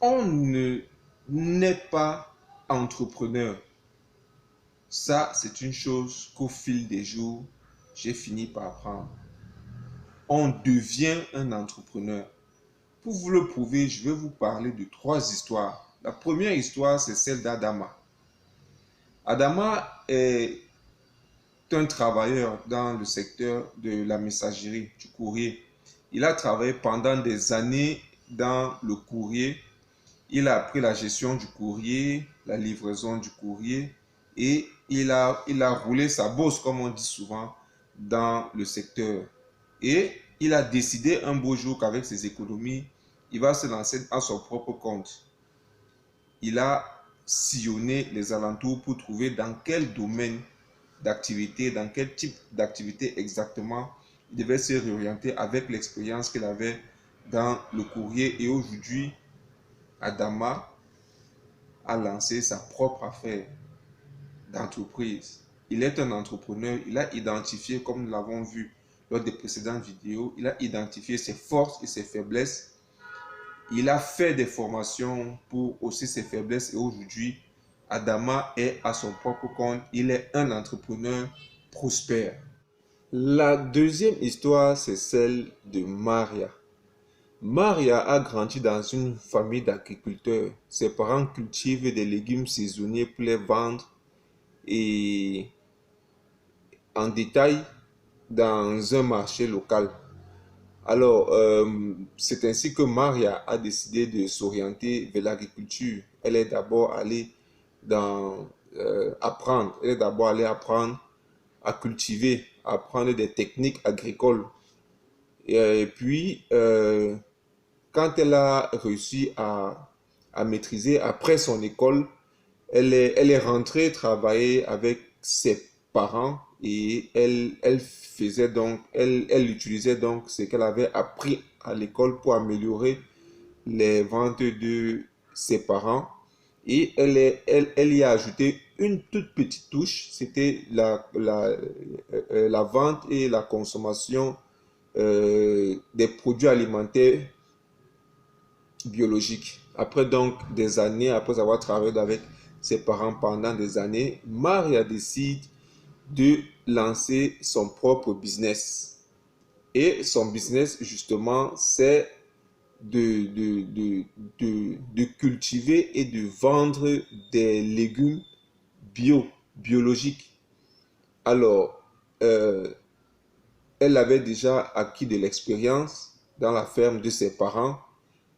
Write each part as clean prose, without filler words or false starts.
On ne n'est pas entrepreneur. Ça, c'est une chose qu'au fil des jours, j'ai fini par apprendre. On devient un entrepreneur. Pour vous le prouver, je vais vous parler de trois histoires. La première histoire, c'est celle d'Adama. Adama est un travailleur dans le secteur de la messagerie, du courrier. Il a travaillé pendant des années dans le courrier. Il a appris la gestion du courrier, la livraison du courrier et il a roulé sa bosse, comme on dit souvent, dans le secteur. Et il a décidé un beau jour qu'avec ses économies, il va se lancer à son propre compte. Il a sillonné les alentours pour trouver dans quel domaine d'activité, dans quel type d'activité exactement il devait se réorienter avec l'expérience qu'il avait dans le courrier. Et aujourd'hui, Adama a lancé sa propre affaire d'entreprise. Il est un entrepreneur, il a identifié, comme nous l'avons vu lors des précédentes vidéos, il a identifié ses forces et ses faiblesses. Il a fait des formations pour aussi ses faiblesses et aujourd'hui, Adama est à son propre compte. Il est un entrepreneur prospère. La deuxième histoire, c'est celle de Maria. Maria a grandi dans une famille d'agriculteurs. Ses parents cultivent des légumes saisonniers pour les vendre et en détail dans un marché local. Alors, c'est ainsi que Maria a décidé de s'orienter vers l'agriculture. Elle est d'abord allée apprendre. Elle est d'abord allée apprendre à cultiver, à apprendre des techniques agricoles. Et puis, quand elle a réussi à maîtriser après son école, elle est rentrée travailler avec ses parents et elle utilisait donc ce qu'elle avait appris à l'école pour améliorer les ventes de ses parents. Et elle y a ajouté une toute petite touche, c'était la vente et la consommation des produits alimentaires biologique. Après donc des années, après avoir travaillé avec ses parents pendant des années, Maria décide de lancer son propre business. Et son business, justement, c'est de cultiver et de vendre des légumes biologiques. Alors, elle avait déjà acquis de l'expérience dans la ferme de ses parents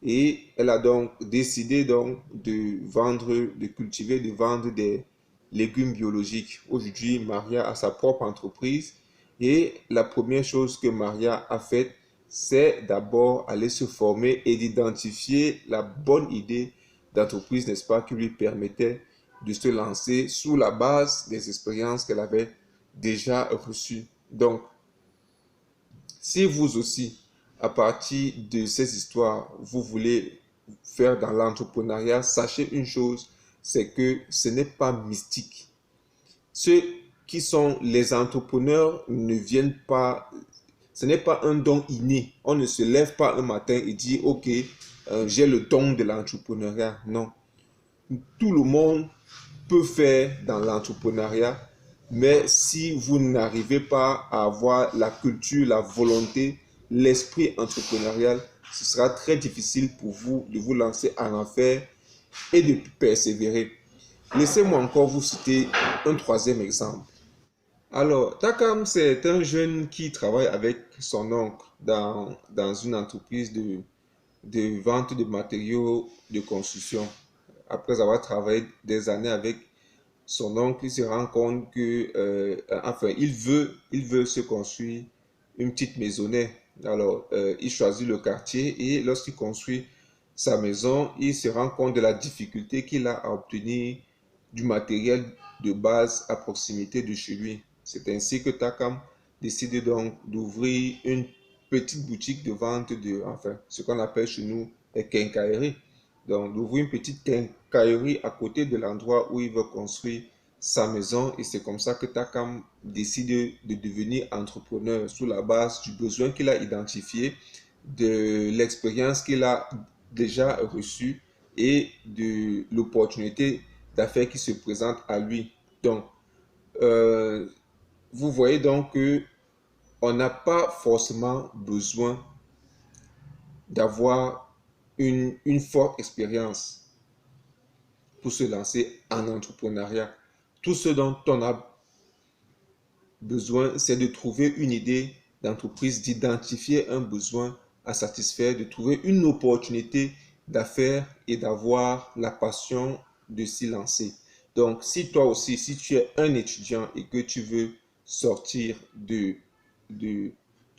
et elle a donc décidé donc de cultiver, de vendre des légumes biologiques. Aujourd'hui, Maria a sa propre entreprise et la première chose que Maria a faite, c'est d'abord aller se former et d'identifier la bonne idée d'entreprise, n'est-ce pas, qui lui permettait de se lancer sous la base des expériences qu'elle avait déjà reçues. Donc, si vous aussi, à partir de ces histoires, vous voulez faire dans l'entrepreneuriat, sachez une chose, c'est que ce n'est pas mystique. Ceux qui sont les entrepreneurs ne viennent pas, ce n'est pas un don inné. On ne se lève pas un matin et dit, ok, j'ai le don de l'entrepreneuriat. Non, tout le monde peut faire dans l'entrepreneuriat, mais si vous n'arrivez pas à avoir la culture, la volonté, l'esprit entrepreneurial, ce sera très difficile pour vous de vous lancer en affaires et de persévérer. Laissez-moi encore vous citer un troisième exemple. Alors, Takam, c'est un jeune qui travaille avec son oncle dans une entreprise de vente de matériaux de construction. Après avoir travaillé des années avec son oncle, il se rend compte que, enfin, il veut se construire une petite maisonnette. Alors, il choisit le quartier et lorsqu'il construit sa maison, il se rend compte de la difficulté qu'il a à obtenir du matériel de base à proximité de chez lui. C'est ainsi que Takam décide donc d'ouvrir une petite boutique de vente enfin, ce qu'on appelle chez nous les quincailleries. Donc, d'ouvrir une petite quincaillerie à côté de l'endroit où il veut construire sa maison. Et c'est comme ça que Takam décide de devenir entrepreneur sous la base du besoin qu'il a identifié, de l'expérience qu'il a déjà reçue et de l'opportunité d'affaires qui se présente à lui. Donc, vous voyez donc que on n'a pas forcément besoin d'avoir une forte expérience pour se lancer en entrepreneuriat. Tout ce dont on a besoin, c'est de trouver une idée d'entreprise, d'identifier un besoin à satisfaire, de trouver une opportunité d'affaires et d'avoir la passion de s'y lancer. Donc, si toi aussi, si tu es un étudiant et que tu veux sortir de, du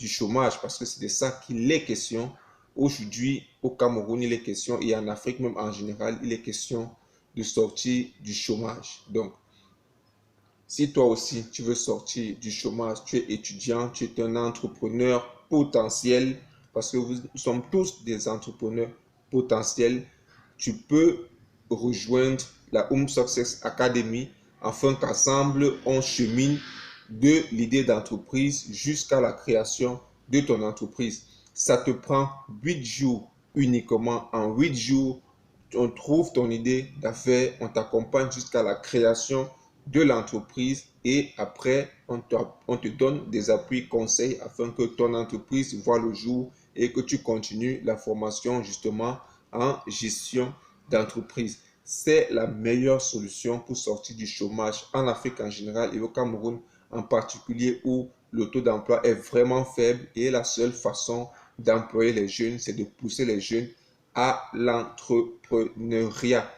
chômage, parce que c'est de ça qu'il est question, aujourd'hui au Cameroun, il est question, et en Afrique même en général, il est question de sortir du chômage. Donc, si toi aussi tu veux sortir du chômage, tu es étudiant, tu es un entrepreneur potentiel, parce que nous sommes tous des entrepreneurs potentiels, tu peux rejoindre la Home Success Academy afin qu'ensemble on chemine de l'idée d'entreprise jusqu'à la création de ton entreprise. Ça te prend 8 jours uniquement. En 8 jours, on trouve ton idée d'affaires, on t'accompagne jusqu'à la création de l'entreprise et après, on te donne des appuis conseils afin que ton entreprise voit le jour et que tu continues la formation justement en gestion d'entreprise. C'est la meilleure solution pour sortir du chômage en Afrique en général et au Cameroun en particulier où le taux d'emploi est vraiment faible et la seule façon d'employer les jeunes, c'est de pousser les jeunes à l'entrepreneuriat.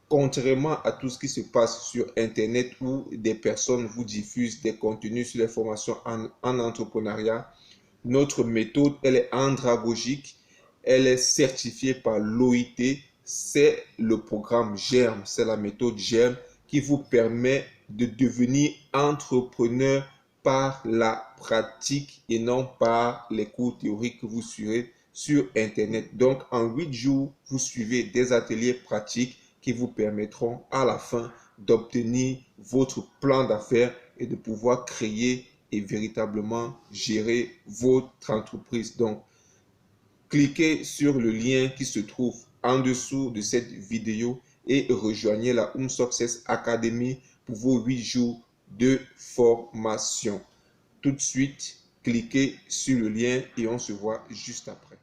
Contrairement à tout ce qui se passe sur Internet où des personnes vous diffusent des contenus sur les formations en entrepreneuriat, notre méthode, elle est andragogique, elle est certifiée par l'OIT, c'est le programme GERME, c'est la méthode GERME qui vous permet de devenir entrepreneur par la pratique et non par les cours théoriques que vous suivez sur Internet. Donc, en 8 jours, vous suivez des ateliers pratiques qui vous permettront à la fin d'obtenir votre plan d'affaires et de pouvoir créer et véritablement gérer votre entreprise. Donc, cliquez sur le lien qui se trouve en dessous de cette vidéo et rejoignez la Home Success Academy pour vos 8 jours de formation. Tout de suite, cliquez sur le lien et on se voit juste après.